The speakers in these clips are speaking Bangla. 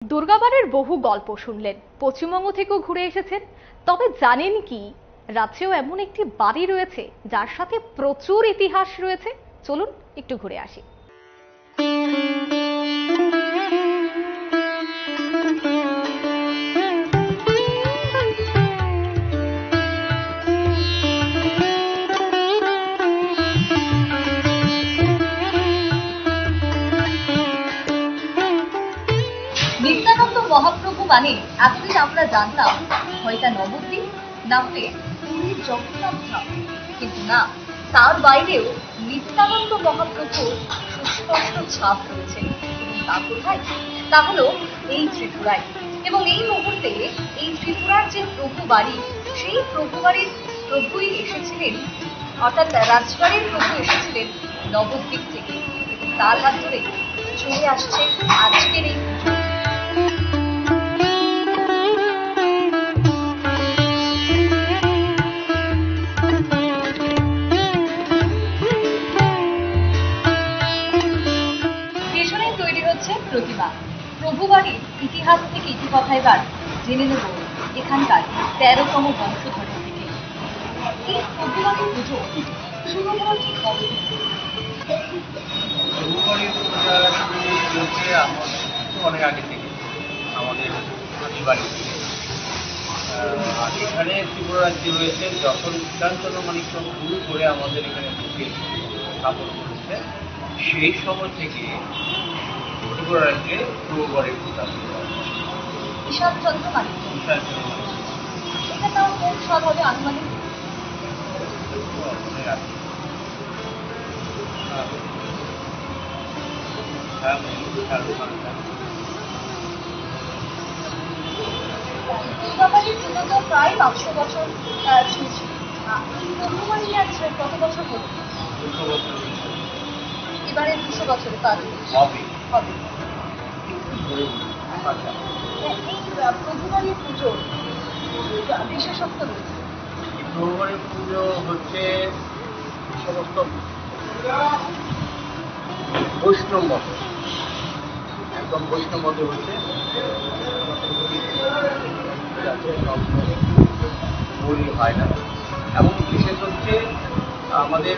দুর্গাবারের বহু গল্প শুনলেন, পশ্চিমবঙ্গ থেকেও ঘুরে এসেছেন। তবে জানেন কি রাজ্যেও এমন একটি বাড়ি রয়েছে যার সাথে প্রচুর ইতিহাস রয়েছে? চলুন একটু ঘুরে আসি। নিত্যানন্দ মহাপ্রভু মানে এতদিন আমরা জানতাম হয়তো নবদ্বীপ না হলে পুরীর জগন্নাথ ধাম, কিন্তু না, তার বাইরেও নিত্যানন্দ মহাপ্রভুর সুস্পষ্ট ছাপ রয়েছে। এবং তা কোথায়? তা হলো এই ত্রিপুরায়। এবং এই মুহূর্তে এই ত্রিপুরার যে প্রভু বাড়ি, সেই প্রভু বাড়ির প্রভুই এসেছিলেন, অর্থাৎ রাজবাড়ির প্রভু এসেছিলেন নবদ্বীপ থেকে। এবং তার হাত ধরে চলে আসছে আজকের এই পুজো। প্রতিমা প্রভুবাড়ির ইতিহাস থেকে ইতিকথা এবার জেনে নেব এখানকার 13তম বংশধরের থেকে। এই প্রভুবাড়ির পুজো শুরু হলো ঠিক কবে? প্রভুবাড়ির পূজা শুরু হচ্ছে অনেক আগে থেকে, আমাদের বাড়ি থেকে। আর এখানে ত্রিপুরা রাজ্যে রয়েছে যখন বিধানচন্দ্র মানিক্য শুরু করে আমাদের এখানে ঢুকে স্থাপন করেছে, সেই সময় থেকে ত্রিপুরা রাজ্যে প্রভুবাড়ির পূজা শুরু হয়। ঈশানচন্দ্র মানিক্য, এটা তাও কোন সাল হবে আনুমানিক? দুর্গাবাড়ির পুজো তো প্রায় 500 বছর চলছে। এই প্রভুবাড়ি আজ কত বছর হলো? 200 বছর। এবারে 200 বছরে পার হবে। এই প্রভুবাড়ির পুজোর বিশেষত্ব রয়েছে। প্রভুবাড়ির পুজো হচ্ছে সমস্ত বৈষ্ণব মত, একদম বৈষ্ণব মতে হচ্ছে বলি হয় না। এবং বিশেষ হচ্ছে আমাদের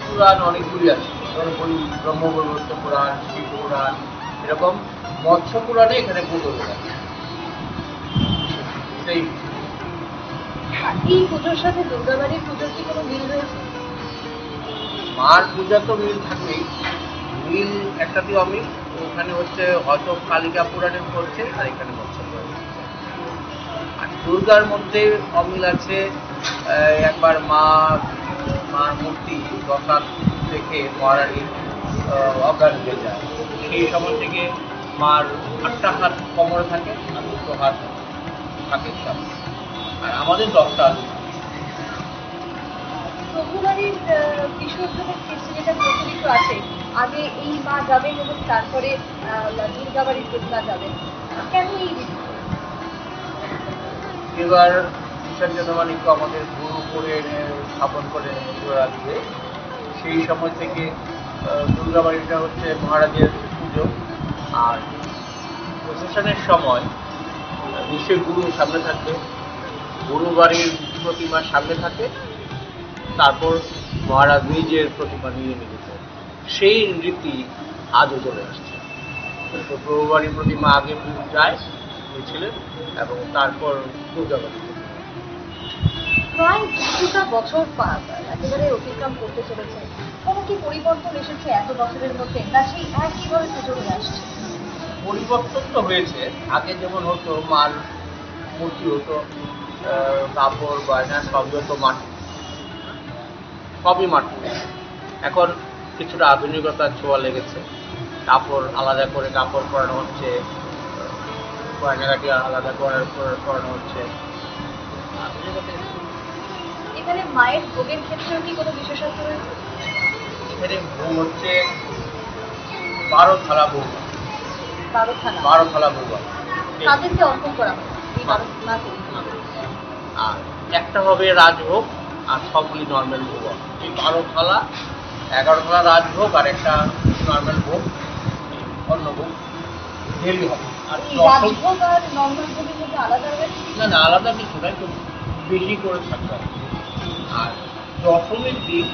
পুরাণ অনেকগুলি আছে, যেমন বলি ব্রহ্মবৈবর্ত পুরাণ, শিব পুরাণ, এরকম মৎস্য পুরাণে এখানে পুজো হয়ে থাকে। সেই এই পুজোর সাথে দুর্গাবাড়ির পুজোর কি কোনো মিল রয়েছে? মার পূজা তো মিল থাকবেই, মিল একটাতে অমিল। ওখানে হচ্ছে হয়তো কালিকা পুরাণের পড়ছে, আর এখানে মৎস্য পুরাণ। আর দুর্গার মধ্যে অমিল আছে। একবার মার মূর্তি দশাত থেকে মহারানী অজ্ঞান হয়ে যায়, সেই সময় থেকে মার 8টা হাত কোমরে থাকে আর 2টো হাত থাকে সামনে, আর আমাদের 10টা হাত। প্রভুবাড়ির বিসর্জনের ক্ষেত্রে যেটা প্রচলিত আছে, আগে এই মা যাবেন এবং তারপরে দুর্গাবাড়ির প্রতিমা যাবেন, কেন এই রীতি? এবার ঈশ্বরচন্দ্র মানিক্য আমাদের গুরু করে স্থাপন করে রাখবে, সেই সময় থেকে দুর্গাবাড়িটা হচ্ছে মহারাজের পুজো। আর প্রসেশনের সময় নিশ্চয়ই গুরু সামনে থাকবে, গুরু বাড়ির প্রতিমার সামনে থাকে, তারপর মহারাজ নিজের প্রতিমা নিয়ে নিতে, সেই রীতি আজও চলে আসছে। তো প্রভুবাড়ির প্রতিমা আগে যায় ছিলেন এবং তারপর দুর্গাবাড়ি। প্রায় 2টা বছর একেবারে অতিক্রম করতে চলেছে, কোনো কি পরিবর্তন এসেছে এত বছরের মধ্যে, না সেই একইভাবে পুজো হয়ে আসছে? পরিবর্তন তো হয়েছে। আগে যেমন হতো মার মূর্তি হতো, কাপড় গয়না সবই হতো মাটি, সবই মাটি। এখন কিছুটা আধুনিকতার ছোঁয়া লেগেছে, কাপড় আলাদা করে কাপড় পরানো হচ্ছে, গয়নাগাটি আলাদা করানো হচ্ছে। এখানে মায়ের ভোগের ক্ষেত্রেও কি কোনো বিশেষত্ব রয়েছে? এখানে ভোগ হচ্ছে 12 থালা ভোগ। 12 থালা ভোগ তাদেরকে অর্পণ করা হয় এই 12 মাকে। আর একটা হবে রাজভোগ, আর সবগুলি নর্মাল ভোগ। এই 12 থালা 11 থালা রাজভোগ আর একটা নর্মাল ভোগ, অন্য ভোগ ডেলি হবে। আর এই রাজভোগ আর নর্মাল ভোগের মধ্যে আলাদা আলাদা কি? না না, আলাদা কিছু না, একটু বেশি করে থাকতে হবে। আর দশমীর দিন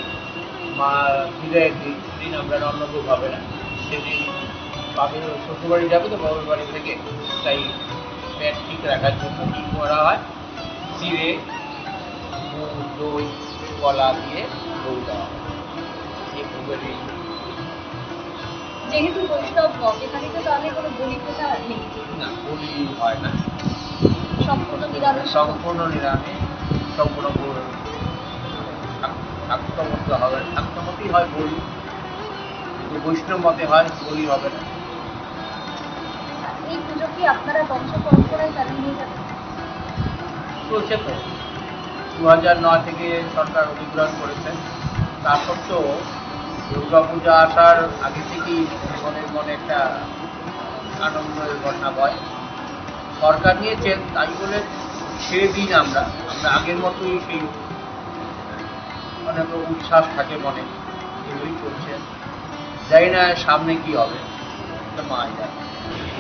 মা বিদায়ের দিন দিন আমরা অন্নভোগ হবে না, সেদিন বাপের শ্বশুরবাড়ি যাবে তো বাবার বাড়ি থেকে, তাই পেট ঠিক রাখার জন্য কী করা হয়, চিড়ে গুড় দই কলা দিয়ে ভোগ দেওয়া হয়। এই ভোগের যেহেতু বৈষ্ণব মত, এখানে তো তাহলে কোনো বলি প্রথা নেই, না বলি হয় না, সম্পূর্ণ নিরামিষ। সম্পূর্ণ নিরামিষ, সম্পূর্ণ শাক্তমত হবে, শাক্তমতই হয় বলি, কিন্তু বৈষ্ণব মতে হয় বলি হবে না। এই পুজো কি আপনারা বংশ পরম্পরায় চালিয়ে নিয়ে যাবেন? চলছে তো, 2009 থেকে সরকার অধিগ্রহণ করেছেন। তা সত্ত্বেও দুর্গাপূজা আসার আগে থেকেই মনের মনে একটা আনন্দের ঘটনা হয়। সরকার নিয়েছেন তাই বলে ছেড়ে দিই না আমরা, আগের মতোই সেই অনেক উচ্ছ্বাস থাকে মনে, এগুলোই চলছে। জানি না সামনে কি হবে, মা জানে।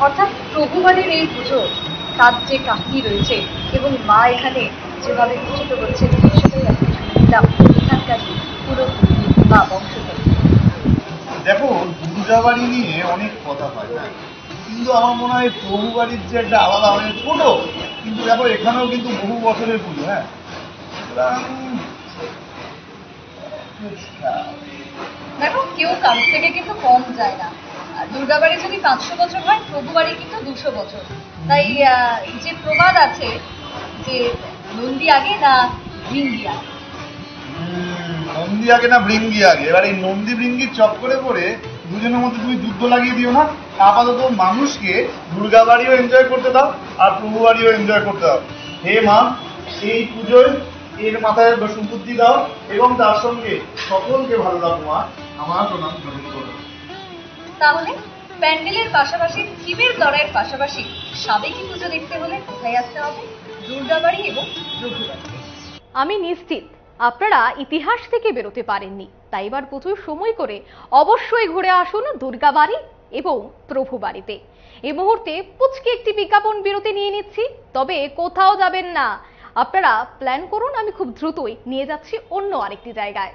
অর্থাৎ প্রভুবাড়ির এই পুজো তার যে কাহিনী রয়েছে এবং মা এখানে যেভাবে পূজিত করছেন সেটাই আপনি শুনে নিলাম এখানকার পুরো বা বংশধর। দেখো, দুর্গাবাড়ি নিয়ে অনেক কথা হয়, হ্যাঁ, কিন্তু আমার মনে হয় প্রভু বাড়ির যে একটা আলাদা মানে ছোট, কিন্তু দেখো এখানেও কিন্তু বহু বছরের পুজো, হ্যাঁ। দেখো কেউ কারোর থেকে কিন্তু কম যায় না। আর দুর্গাবাড়ি যদি 500 বছর হয়, প্রভুবাড়ি কিন্তু 200 বছর। তাই যে প্রবাদ আছে যে নন্দী আগে না ভৃঙ্গি আগে, নন্দী আগে না ভৃঙ্গি আগে, এবার এই নন্দী ভৃঙ্গির চক্করে পড়ে দুজনের মধ্যে তুমি যুদ্ধ লাগিয়ে দিও না। আপাতত মানুষকে দুর্গাবাড়িও এনজয় করতে দাও আর প্রভু বাড়িও এনজয় করতে দাও। হে মা, এই পুজোয় এর মাথায় সুবুদ্ধি দাও এবং তার সঙ্গে সকলকে ভালো রাখো মা, আমার প্রণাম গ্রহণ করো। তাহলে প্যান্ডেলের পাশাপাশি থিমের লড়াইয়ের পাশাপাশি সাবেকি পুজো দেখতে হলে কোথায় আসতে হবে? দুর্গাবাড়ি এবং প্রভুবাড়িতে। আমি নিশ্চিত আপনারা ইতিহাস থেকে বেরোতে পারেননি, তাই এবার প্রচুর সময় করে অবশ্যই ঘুরে আসুন দুর্গাবাড়ি এবং প্রভুবাড়িতে। এই মুহূর্তে পুচকে একটি বিজ্ঞাপন বিরতি নিয়ে নিচ্ছি, তবে কোথাও যাবেন না, আপনারা প্ল্যান করুন, আমি খুব দ্রুতই নিয়ে যাচ্ছি অন্য আরেকটি জায়গায়।